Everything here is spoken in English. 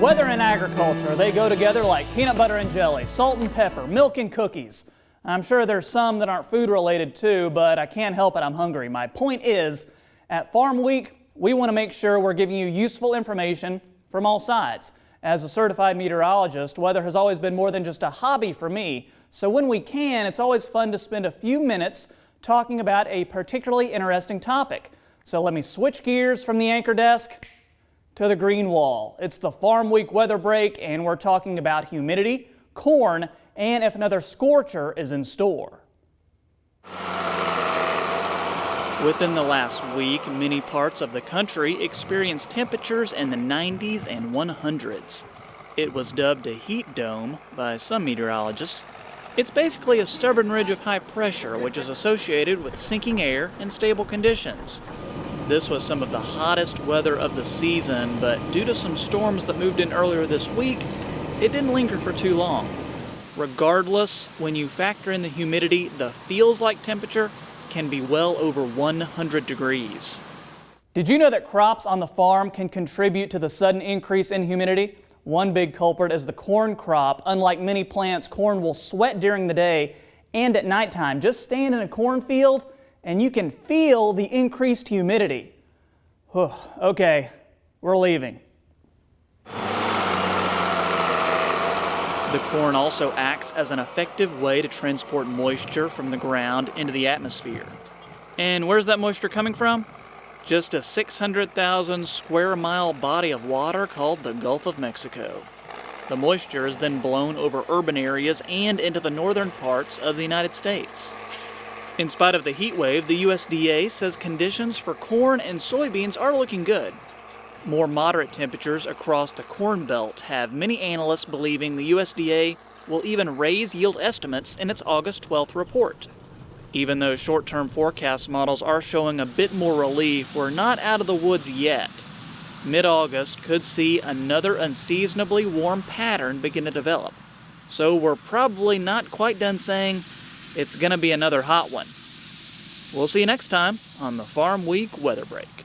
Weather and agriculture, they go together like peanut butter and jelly, salt and pepper, milk and cookies. I'm sure there's some that aren't food related too, but I can't help it, I'm hungry. My point is, at Farm Week, we want to make sure we're giving you useful information from all sides. As a certified meteorologist, weather has always been more than just a hobby for me. So when we can, it's always fun to spend a few minutes talking about a particularly interesting topic. So let me switch gears from the anchor desk to the green wall. It's the Farm Week weather break, and we're talking about humidity, corn, and if another scorcher is in store. Within the last week, many parts of the country experienced temperatures in the 90s and 100s. It was dubbed a heat dome by some meteorologists. It's basically a stubborn ridge of high pressure which is associated with sinking air and stable conditions. This was some of the hottest weather of the season, but due to some storms that moved in earlier this week, it didn't linger for too long. Regardless, when you factor in the humidity, the feels-like temperature can be well over 100 degrees. Did you know that crops on the farm can contribute to the sudden increase in humidity? One big culprit is the corn crop. Unlike many plants, corn will sweat during the day and at nighttime. Just stand in a cornfield and you can feel the increased humidity. Whew, okay, we're leaving. The corn also acts as an effective way to transport moisture from the ground into the atmosphere. And where's that moisture coming from? Just a 600,000 square mile body of water called the Gulf of Mexico. The moisture is then blown over urban areas and into the northern parts of the United States. In spite of the heat wave, the USDA says conditions for corn and soybeans are looking good. More moderate temperatures across the Corn Belt have many analysts believing the USDA will even raise yield estimates in its August 12th report. Even though short-term forecast models are showing a bit more relief, we're not out of the woods yet. Mid-August could see another unseasonably warm pattern begin to develop. So we're probably not quite done saying it's going to be another hot one. We'll see you next time on the Farm Week Weather Break.